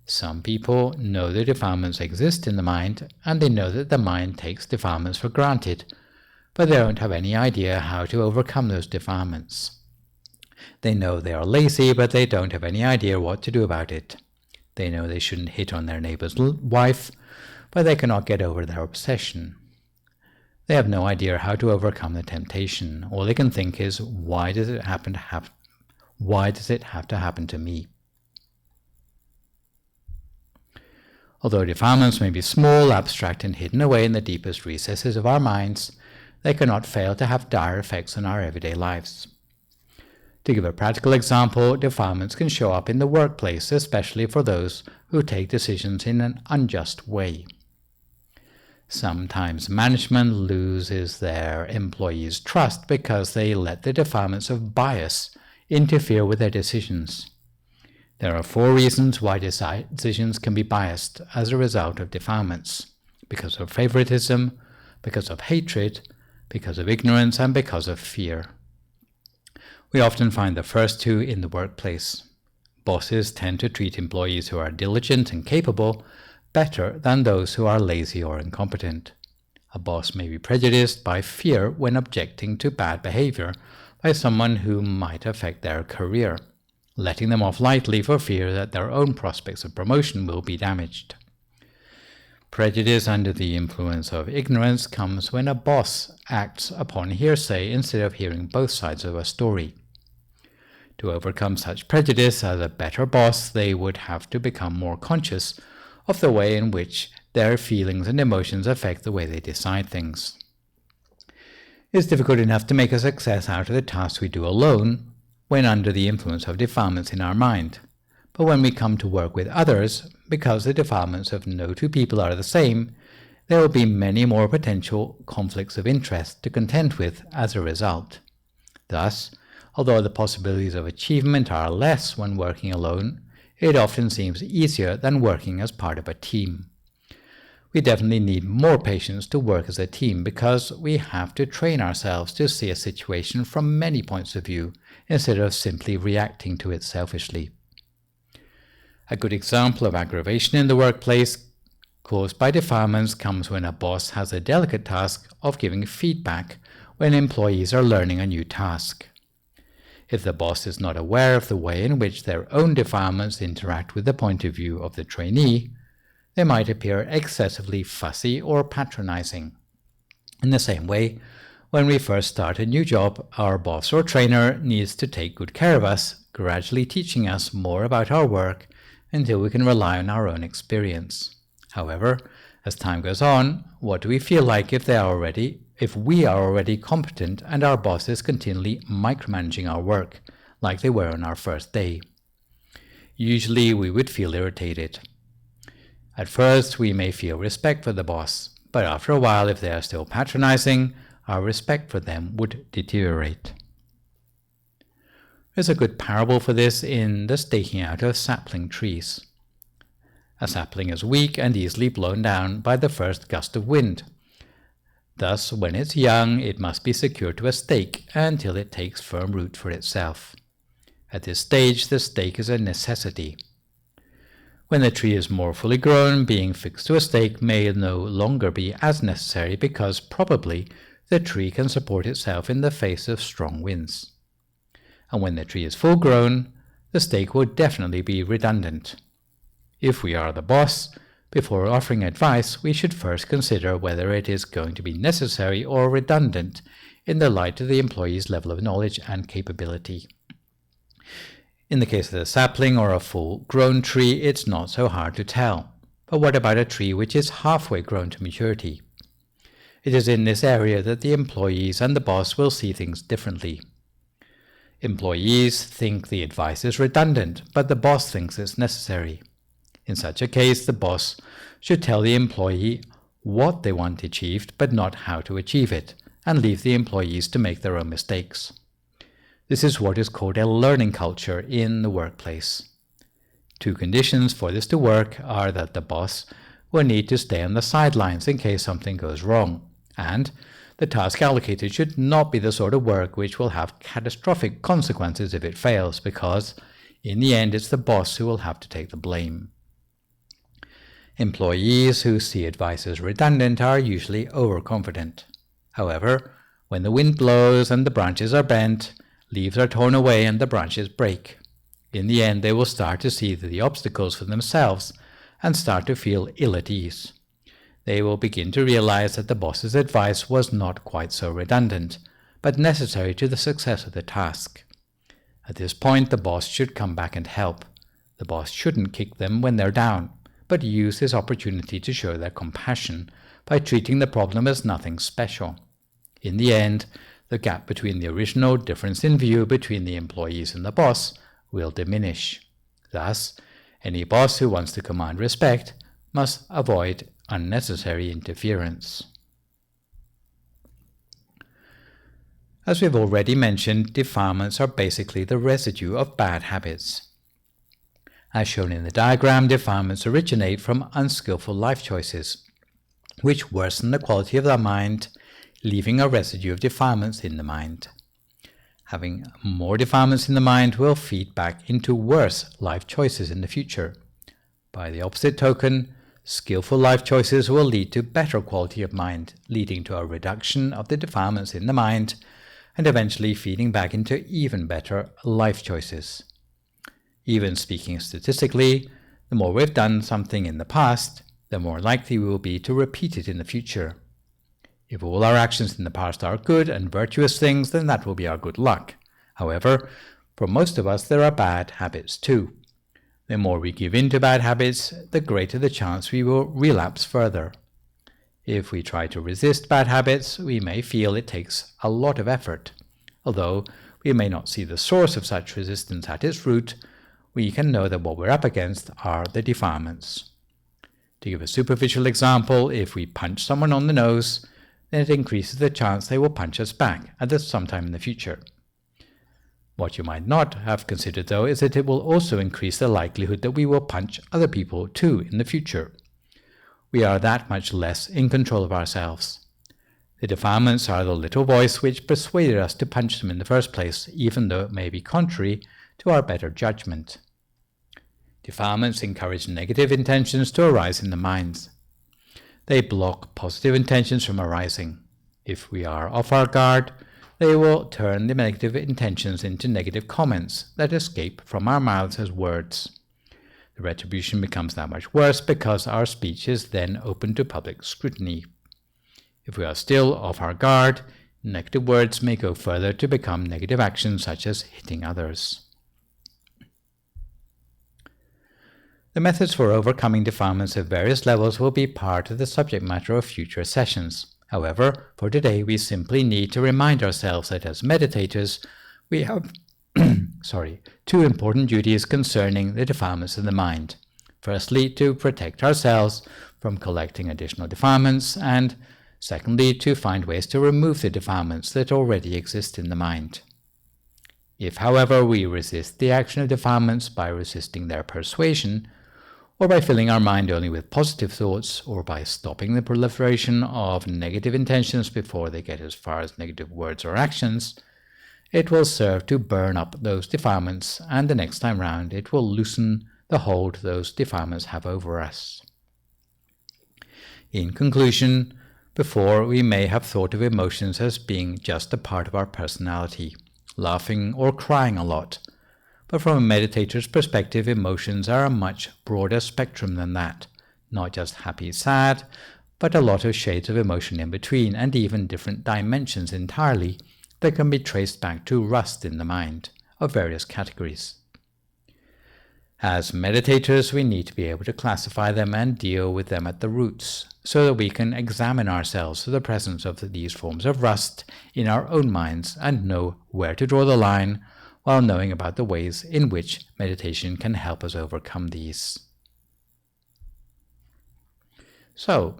Some people know the defilements exist in the mind, and they know that the mind takes defilements for granted, but they don't have any idea how to overcome those defilements. They know they are lazy, but they don't have any idea what to do about it. They know they shouldn't hit on their neighbor's wife, but they cannot get over their obsession. They have no idea how to overcome the temptation. All they can think is, why does it have to happen to me? Although defilements may be small, abstract, and hidden away in the deepest recesses of our minds, they cannot fail to have dire effects on our everyday lives. To give a practical example, defilements can show up in the workplace, especially for those who take decisions in an unjust way. Sometimes management loses their employees' trust because they let the defilements of bias interfere with their decisions. There are 4 reasons why decisions can be biased as a result of defilements: because of favoritism, because of hatred, because of ignorance, and because of fear. We often find the first 2 in the workplace. Bosses tend to treat employees who are diligent and capable better than those who are lazy or incompetent. A boss may be prejudiced by fear when objecting to bad behavior by someone who might affect their career, letting them off lightly for fear that their own prospects of promotion will be damaged. Prejudice under the influence of ignorance comes when a boss acts upon hearsay instead of hearing both sides of a story. To overcome such prejudice, as a better boss, they would have to become more conscious of the way in which their feelings and emotions affect the way they decide things. It's difficult enough to make a success out of the tasks we do alone when under the influence of defilements in our mind. But when we come to work with others, because the defilements of no two people are the same, there will be many more potential conflicts of interest to contend with as a result. Thus, although the possibilities of achievement are less when working alone, it often seems easier than working as part of a team. We definitely need more patience to work as a team because we have to train ourselves to see a situation from many points of view instead of simply reacting to it selfishly. A good example of aggravation in the workplace caused by defilements comes when a boss has a delicate task of giving feedback when employees are learning a new task. If the boss is not aware of the way in which their own defilements interact with the point of view of the trainee, they might appear excessively fussy or patronizing. In the same way, when we first start a new job, our boss or trainer needs to take good care of us, gradually teaching us more about our work until we can rely on our own experience. However, as time goes on, what do we feel like if we are already competent and our boss is continually micromanaging our work, like they were on our first day? Usually we would feel irritated. At first we may feel respect for the boss, but after a while, if they are still patronizing, our respect for them would deteriorate. There's a good parable for this in the staking out of sapling trees. A sapling is weak and easily blown down by the first gust of wind. Thus, when it's young, it must be secured to a stake until it takes firm root for itself. At this stage, the stake is a necessity. When the tree is more fully grown, being fixed to a stake may no longer be as necessary because probably the tree can support itself in the face of strong winds. And when the tree is full grown, the stake will definitely be redundant. If we are the boss, before offering advice, we should first consider whether it is going to be necessary or redundant in the light of the employee's level of knowledge and capability. In the case of the sapling or a full-grown tree, it's not so hard to tell. But what about a tree which is halfway grown to maturity? It is in this area that the employees and the boss will see things differently. Employees think the advice is redundant, but the boss thinks it's necessary. In such a case, the boss should tell the employee what they want achieved, but not how to achieve it, and leave the employees to make their own mistakes. This is what is called a learning culture in the workplace. Two conditions for this to work are that the boss will need to stay on the sidelines in case something goes wrong, and the task allocated should not be the sort of work which will have catastrophic consequences if it fails, because in the end it's the boss who will have to take the blame. Employees who see advice as redundant are usually overconfident. However, when the wind blows and the branches are bent, leaves are torn away and the branches break. In the end, they will start to see the obstacles for themselves and start to feel ill at ease. They will begin to realize that the boss's advice was not quite so redundant, but necessary to the success of the task. At this point, the boss should come back and help. The boss shouldn't kick them when they're down, but use this opportunity to show their compassion by treating the problem as nothing special. In the end, the gap between the original difference in view between the employees and the boss will diminish. Thus, any boss who wants to command respect must avoid unnecessary interference. As we've already mentioned, defilements are basically the residue of bad habits. As shown in the diagram, defilements originate from unskillful life choices, which worsen the quality of the mind, leaving a residue of defilements in the mind. Having more defilements in the mind will feed back into worse life choices in the future. By the opposite token, skillful life choices will lead to better quality of mind, leading to a reduction of the defilements in the mind, and eventually feeding back into even better life choices. Even speaking statistically, the more we've done something in the past, the more likely we will be to repeat it in the future. If all our actions in the past are good and virtuous things, then that will be our good luck. However, for most of us there are bad habits too. The more we give in to bad habits, the greater the chance we will relapse further. If we try to resist bad habits, we may feel it takes a lot of effort. Although we may not see the source of such resistance at its root, we can know that what we're up against are the defilements. To give a superficial example, if we punch someone on the nose, then it increases the chance they will punch us back at some time in the future. What you might not have considered, though, is that it will also increase the likelihood that we will punch other people too in the future. We are that much less in control of ourselves. The defilements are the little voice which persuaded us to punch them in the first place, even though it may be contrary to our better judgment. Defilements encourage negative intentions to arise in the minds. They block positive intentions from arising. If we are off our guard, they will turn the negative intentions into negative comments that escape from our mouths as words. The retribution becomes that much worse because our speech is then open to public scrutiny. If we are still off our guard, negative words may go further to become negative actions such as hitting others. The methods for overcoming defilements at various levels will be part of the subject matter of future sessions. However, for today we simply need to remind ourselves that as meditators we have two important duties concerning the defilements of the mind. Firstly, to protect ourselves from collecting additional defilements, and secondly, to find ways to remove the defilements that already exist in the mind. If, however, we resist the action of defilements by resisting their persuasion, or by filling our mind only with positive thoughts, or by stopping the proliferation of negative intentions before they get as far as negative words or actions, it will serve to burn up those defilements, and the next time round it will loosen the hold those defilements have over us. In conclusion, before we may have thought of emotions as being just a part of our personality, laughing or crying a lot. But from a meditator's perspective, emotions are a much broader spectrum than that. Not just happy, sad, but a lot of shades of emotion in between, and even different dimensions entirely that can be traced back to rust in the mind of various categories. As meditators, we need to be able to classify them and deal with them at the roots, so that we can examine ourselves for the presence of these forms of rust in our own minds and know where to draw the line, while knowing about the ways in which meditation can help us overcome these. So,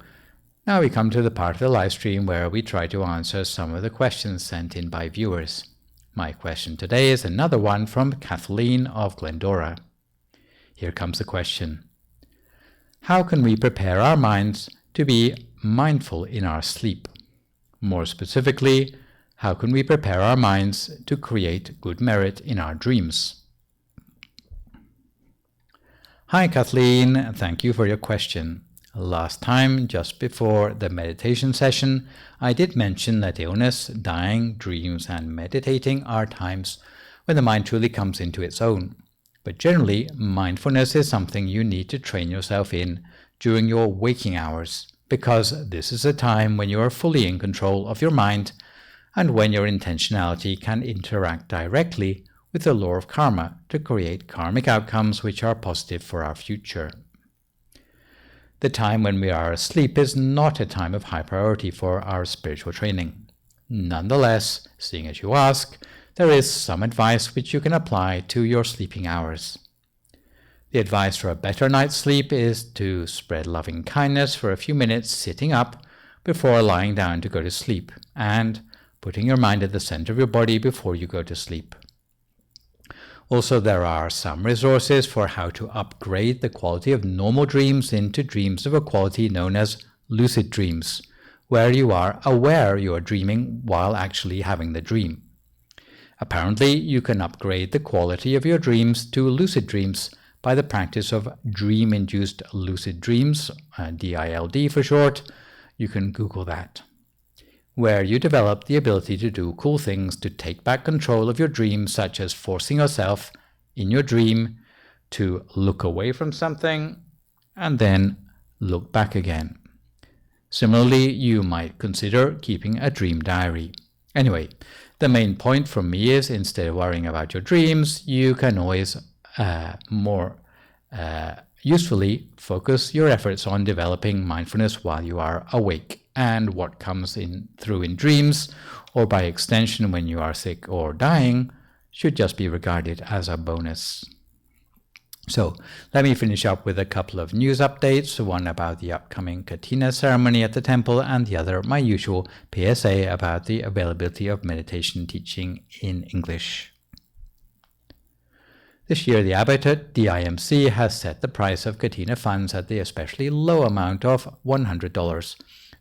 now we come to the part of the live stream where we try to answer some of the questions sent in by viewers. My question today is another one from Kathleen of Glendora. Here comes the question. How can we prepare our minds to be mindful in our sleep? More specifically, how can we prepare our minds to create good merit in our dreams? Hi Kathleen, thank you for your question. Last time, just before the meditation session, I did mention that illness, dying, dreams, and meditating are times when the mind truly comes into its own. But generally, mindfulness is something you need to train yourself in during your waking hours, because this is a time when you are fully in control of your mind and when your intentionality can interact directly with the law of karma to create karmic outcomes which are positive for our future. The time when we are asleep is not a time of high priority for our spiritual training. Nonetheless, seeing as you ask, there is some advice which you can apply to your sleeping hours. The advice for a better night's sleep is to spread loving kindness for a few minutes sitting up before lying down to go to sleep, and putting your mind at the center of your body before you go to sleep. Also, there are some resources for how to upgrade the quality of normal dreams into dreams of a quality known as lucid dreams, where you are aware you are dreaming while actually having the dream. Apparently, you can upgrade the quality of your dreams to lucid dreams by the practice of dream-induced lucid dreams, DILD for short. You can Google that, where you develop the ability to do cool things to take back control of your dreams, such as forcing yourself in your dream to look away from something and then look back again. Similarly, you might consider keeping a dream diary. Anyway, the main point from me is, instead of worrying about your dreams, you can always more usefully focus your efforts on developing mindfulness while you are awake, and what comes through in dreams, or by extension when you are sick or dying, should just be regarded as a bonus. So let me finish up with a couple of news updates, one about the upcoming Katina ceremony at the temple, and the other my usual PSA about the availability of meditation teaching in English. This year, the abbot at DIMC has set the price of Katina funds at the especially low amount of $100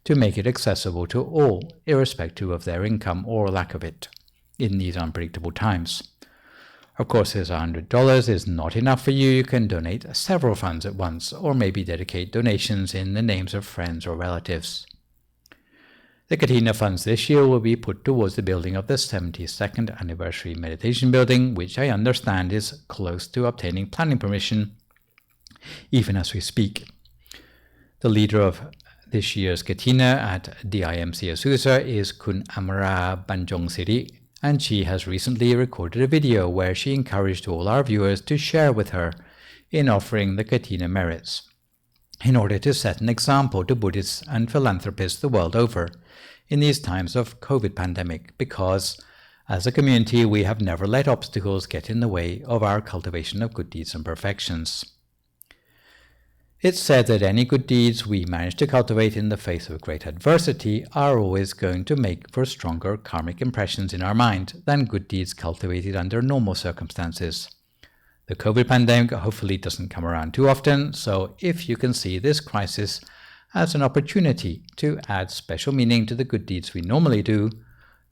to make it accessible to all, irrespective of their income or lack of it, in these unpredictable times. Of course, if $100 is not enough for you, you can donate several funds at once, or maybe dedicate donations in the names of friends or relatives. The Katina funds this year will be put towards the building of the 72nd anniversary meditation building, which I understand is close to obtaining planning permission, even as we speak. The leader of this year's Katina at DIMC Azusa is Kun Amara Banjongsiri, and she has recently recorded a video where she encouraged all our viewers to share with her in offering the Katina merits, in order to set an example to Buddhists and philanthropists the world over in these times of COVID pandemic, because as a community we have never let obstacles get in the way of our cultivation of good deeds and perfections. It's said that any good deeds we manage to cultivate in the face of great adversity are always going to make for stronger karmic impressions in our mind than good deeds cultivated under normal circumstances. The COVID pandemic hopefully doesn't come around too often, so if you can see this crisis as an opportunity to add special meaning to the good deeds we normally do,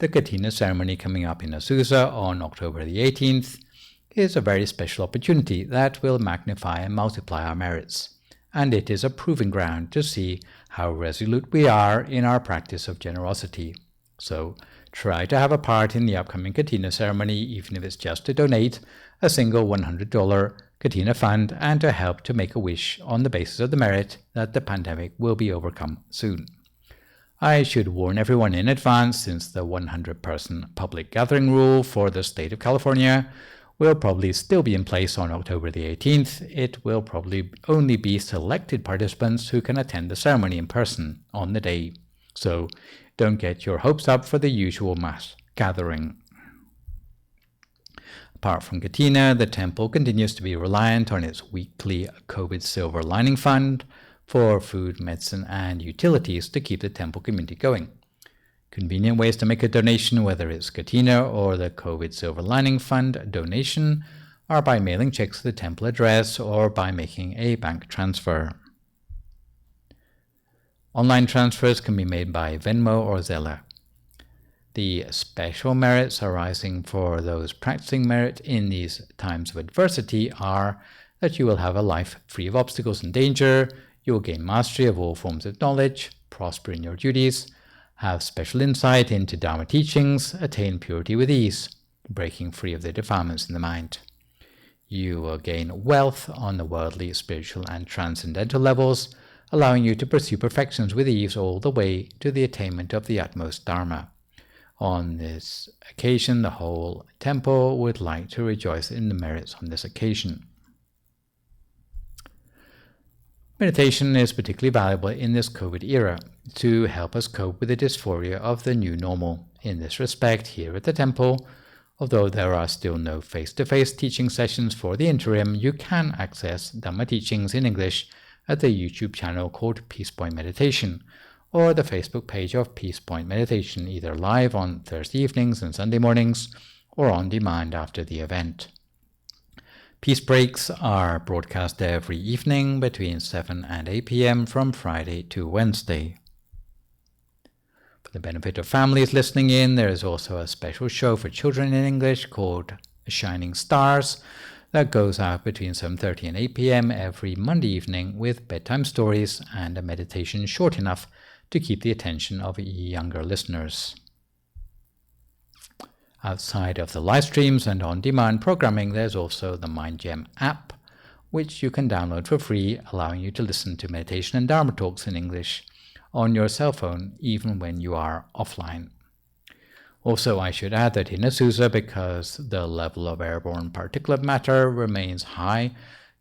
the Katina ceremony coming up in Azusa on October the 18th is a very special opportunity that will magnify and multiply our merits. And it is a proving ground to see how resolute we are in our practice of generosity. So try to have a part in the upcoming Katina ceremony, even if it's just to donate a single $100 Katina fund and to help to make a wish on the basis of the merit that the pandemic will be overcome soon. I should warn everyone in advance, since the 100-person public gathering rule for the state of California will probably still be in place on October the 18th. It will probably only be selected participants who can attend the ceremony in person on the day. So don't get your hopes up for the usual mass gathering. Apart from Katina, the temple continues to be reliant on its weekly COVID Silver Lining Fund for food, medicine, and utilities to keep the temple community going. Convenient ways to make a donation, whether it's Katina or the COVID Silver Lining Fund donation, are by mailing checks to the temple address or by making a bank transfer. Online transfers can be made by Venmo or Zelle. The special merits arising for those practicing merit in these times of adversity are that you will have a life free of obstacles and danger, you will gain mastery of all forms of knowledge, prosper in your duties, have special insight into Dhamma teachings, attain purity with ease, breaking free of the defilements in the mind. You will gain wealth on the worldly, spiritual, and transcendental levels, allowing you to pursue perfections with ease all the way to the attainment of the utmost Dharma. On this occasion, the whole temple would like to rejoice in the merits on this occasion. Meditation is particularly valuable in this COVID era to help us cope with the dysphoria of the new normal. In this respect, here at the temple, although there are still no face-to-face teaching sessions for the interim, you can access Dhamma teachings in English at the YouTube channel called Peace Point Meditation, or the Facebook page of Peace Point Meditation, either live on Thursday evenings and Sunday mornings, or on demand after the event. Peace breaks are broadcast every evening between 7 and 8 p.m. from Friday to Wednesday. For the benefit of families listening in, there is also a special show for children in English called Shining Stars that goes out between 7:30 and 8 p.m. every Monday evening with bedtime stories and a meditation short enough to keep the attention of younger listeners. Outside of the live streams and on-demand programming, there's also the MindGem app, which you can download for free, allowing you to listen to meditation and Dharma talks in English on your cell phone, even when you are offline. Also, I should add that in Azusa, because the level of airborne particulate matter remains high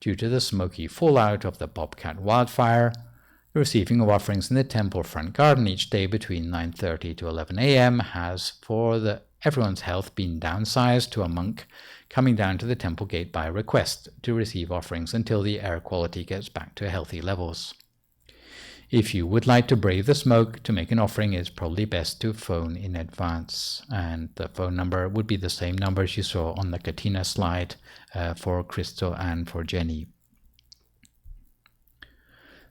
due to the smoky fallout of the Bobcat wildfire, the receiving of offerings in the temple front garden each day between 9:30 to 11 a.m. has, for everyone's health, been downsized to a monk coming down to the temple gate by request to receive offerings until the air quality gets back to healthy levels. If you would like to brave the smoke to make an offering, it's probably best to phone in advance, and the phone number would be the same numbers you saw on the Katina slide for Crystal and for Jenny.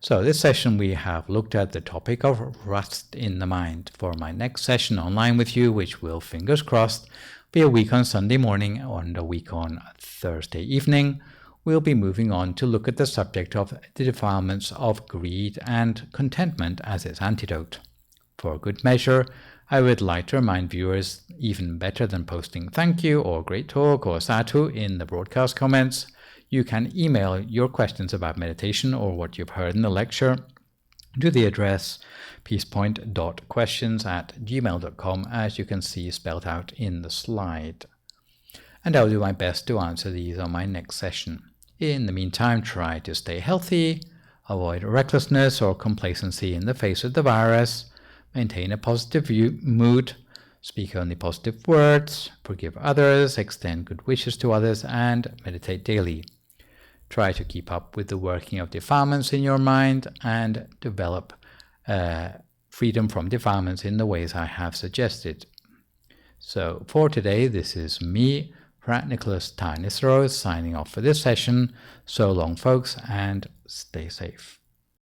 So this session we have looked at the topic of rust in the mind. For my next session online with you, which will, fingers crossed, be a week on Sunday morning and a week on Thursday evening, we'll be moving on to look at the subject of the defilements of greed and contentment as its antidote. For good measure, I would like to remind viewers, even better than posting thank you or great talk or sadhu in the broadcast comments, you can email your questions about meditation or what you've heard in the lecture to the address peacepoint.questions@gmail.com, as you can see spelled out in the slide. And I'll do my best to answer these on my next session. In the meantime, try to stay healthy, avoid recklessness or complacency in the face of the virus, maintain a positive mood, speak only positive words, forgive others, extend good wishes to others, and meditate daily. Try to keep up with the working of defilements in your mind and develop freedom from defilements in the ways I have suggested. So for today, this is me, Phra Nicholas Thanissaro, signing off for this session. So long, folks, and stay safe.